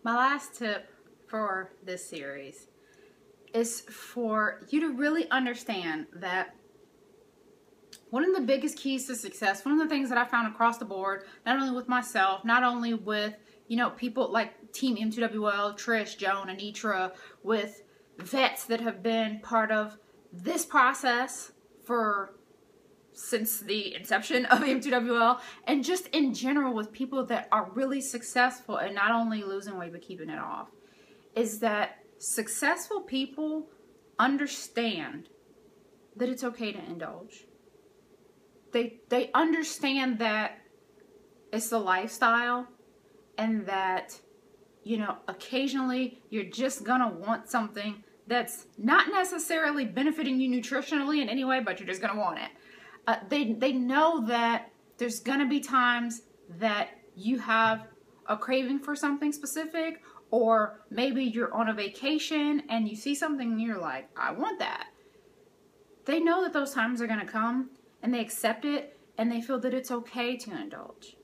My last tip for this series is for you to really understand that one of the biggest keys to success, one of the things that I found across the board, not only with myself, not only with, people like Team M2WL, Trish, Joan, Anitra, with vets that have been part of this process since the inception of M2WL, and just in general with people that are really successful and not only losing weight but keeping it off, is that successful people understand that it's okay to indulge. They understand that it's the lifestyle, and that, occasionally you're just gonna want something that's not necessarily benefiting you nutritionally in any way, but you're just gonna want it. They know that there's gonna be times that you have a craving for something specific, or maybe you're on a vacation and you see something and you're like, I want that. They know that those times are gonna come, and they accept it, and they feel that it's okay to indulge.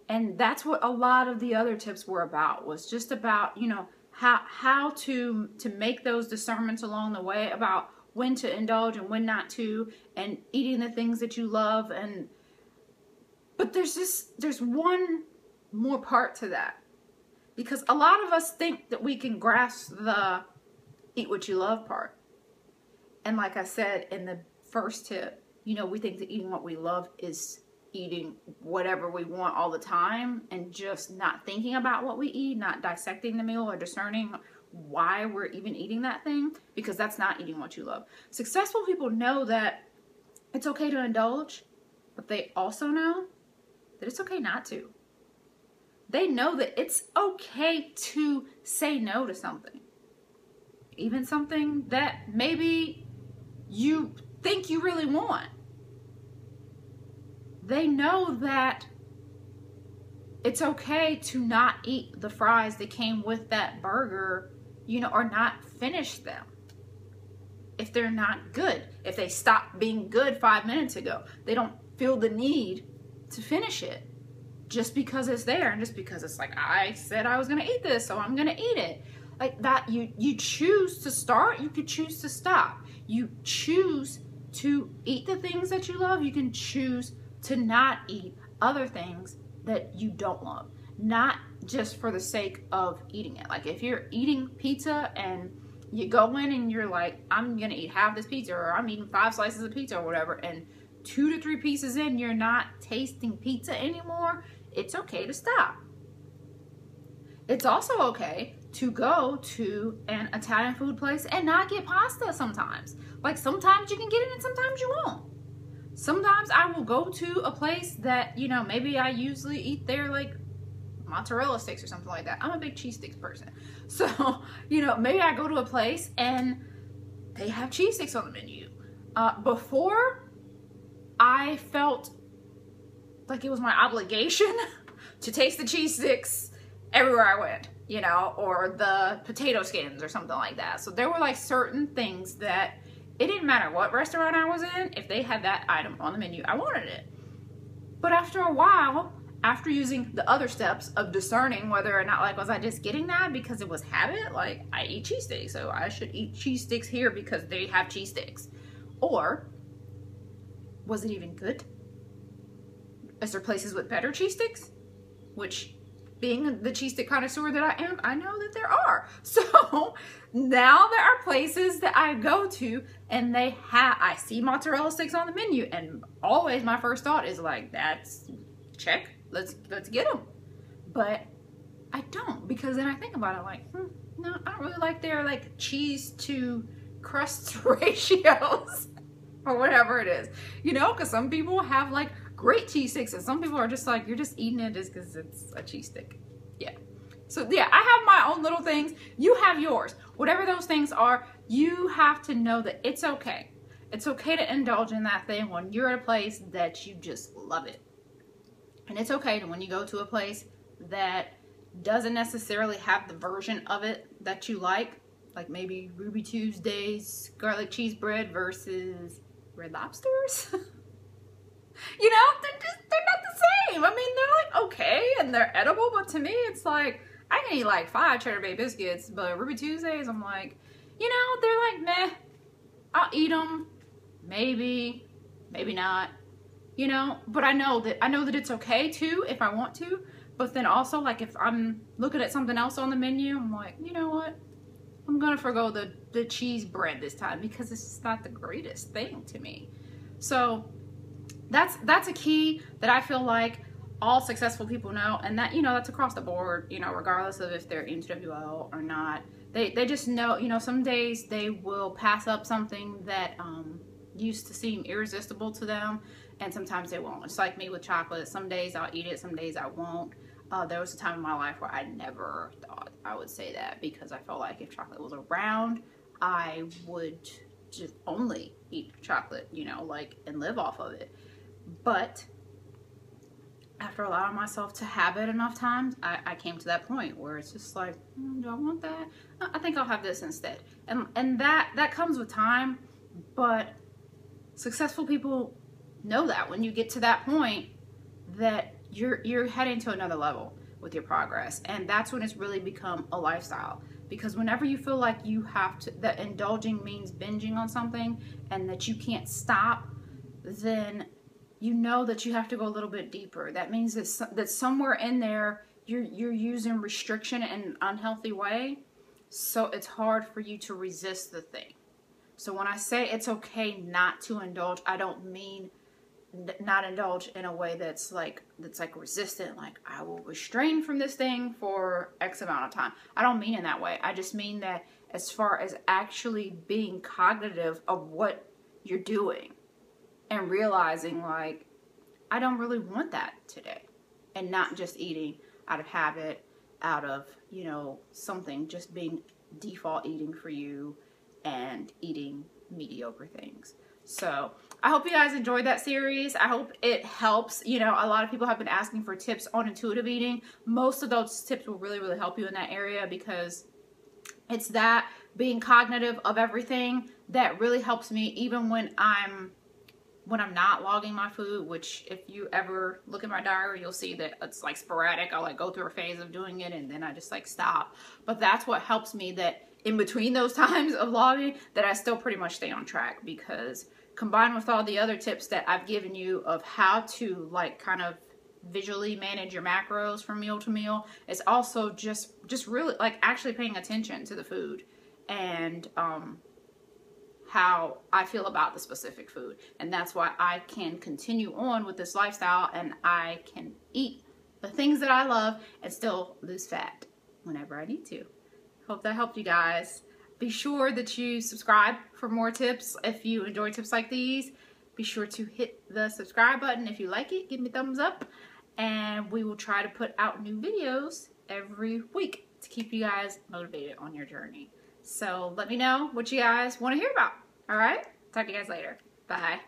And that's what a lot of the other tips were about, was just about, how to make those discernments along the way about when to indulge and when not to, and eating the things that you love. But there's one more part to that, because a lot of us think that we can grasp the eat what you love part. And like I said in the first tip, we think that eating what we love is eating whatever we want all the time and just not thinking about what we eat, not dissecting the meal or discerning why we're even eating that thing, because that's not eating what you love. Successful people know that it's okay to indulge, but they also know that it's okay not to. They know that it's okay to say no to something, even something that maybe you think you really want. They know that it's okay to not eat the fries that came with that burger, or not finish them if they're not good. If they stopped being good 5 minutes ago, they don't feel the need to finish it just because it's there, and just because it's like, I said I was gonna eat this, so I'm gonna eat it. Like that, you choose to start, you could choose to stop. You choose to eat the things that you love. You can choose to not eat other things that you don't love, not just for the sake of eating it. Like if you're eating pizza and you go in and you're like, I'm gonna eat half this pizza, or I'm eating 5 slices of pizza or whatever, and 2 to 3 pieces in, you're not tasting pizza anymore, it's okay to stop. It's also okay to go to an Italian food place and not get pasta sometimes. Like sometimes you can get it and sometimes you won't. Sometimes I will go to a place that, maybe I usually eat there, like mozzarella sticks or something like that. I'm a big cheese sticks person. So, maybe I go to a place and they have cheese sticks on the menu. Before, I felt like it was my obligation to taste the cheese sticks everywhere I went, or the potato skins or something like that. So there were like certain things that it didn't matter what restaurant I was in, if they had that item on the menu, I wanted it. But after a while, after using the other steps of discerning whether or not, like, was I just getting that because it was habit? Like, I eat cheese sticks, so I should eat cheese sticks here because they have cheese sticks. Or, was it even good? Is there places with better cheese sticks? Which, being the cheese stick connoisseur that I am, I know that there are. So now there are places that I go to and I see mozzarella sticks on the menu, and always my first thought is like, that's check, let's get them. But I don't, because then I think about it like, no, I don't really like their like cheese to crust ratios or whatever it is, because some people have like great cheese sticks, and some people are just like, you're just eating it just because it's a cheese stick. Yeah. So yeah, I have my own little things. You have yours. Whatever those things are, you have to know that it's okay. It's okay to indulge in that thing when you're at a place that you just love it. And it's okay to, when you go to a place that doesn't necessarily have the version of it that you like maybe Ruby Tuesday's garlic cheese bread versus Red Lobster's. They're not the same. I mean, they're like okay and they're edible, but to me it's like, I can eat like 5 Cheddar Bay biscuits, but Ruby Tuesdays, I'm like, you know, they're like, meh. I'll eat them, maybe not, you know. But I know that it's okay too if I want to. But then also, like, if I'm looking at something else on the menu, I'm like, you know what? I'm gonna forgo the cheese bread this time because it's just not the greatest thing to me. So that's a key that I feel like all successful people know, and that, you know, that's across the board, you know, regardless of if they're NWL or not. They just know, you know, some days they will pass up something that used to seem irresistible to them, and sometimes they won't. It's like me with chocolate. Some days I'll eat it, some days I won't. There was a time in my life where I never thought I would say that, because I felt like if chocolate was around, I would just only eat chocolate, you know, like, and live off of it. But after allowing myself to have it enough times, I came to that point where it's just like, do I want that? I think I'll have this instead. And that comes with time, but successful people know that when you get to that point that you're heading to another level with your progress. And that's when it's really become a lifestyle. Because whenever you feel like you have to, that indulging means binging on something and that you can't stop, then you know that you have to go a little bit deeper. That means that somewhere in there you're using restriction in an unhealthy way, so it's hard for you to resist the thing. So when I say it's okay not to indulge, I don't mean not indulge in a way that's like resistant, like I will restrain from this thing for X amount of time. I don't mean in that way. I just mean that as far as actually being cognitive of what you're doing and realizing, like, I don't really want that today, and not just eating out of habit, out of, you know, something just being default eating for you and eating mediocre things. So I hope you guys enjoyed that series. I hope it helps. You know, a lot of people have been asking for tips on intuitive eating. Most of those tips will really, really help you in that area, because it's that being cognitive of everything that really helps me, even when I'm not logging my food, which if you ever look at my diary, you'll see that it's like sporadic. I'll like go through a phase of doing it and then I just like stop. But that's what helps me, that in between those times of logging, that I still pretty much stay on track, because combined with all the other tips that I've given you of how to like kind of visually manage your macros from meal to meal, it's also just really like actually paying attention to the food and how I feel about the specific food. And that's why I can continue on with this lifestyle, and I can eat the things that I love and still lose fat whenever I need to. Hope that helped you guys. Be sure that you subscribe for more tips. If you enjoy tips like these, be sure to hit the subscribe button. If you like it, give me a thumbs up, and we will try to put out new videos every week to keep you guys motivated on your journey. So let me know what you guys want to hear about. All right? Talk to you guys later. Bye.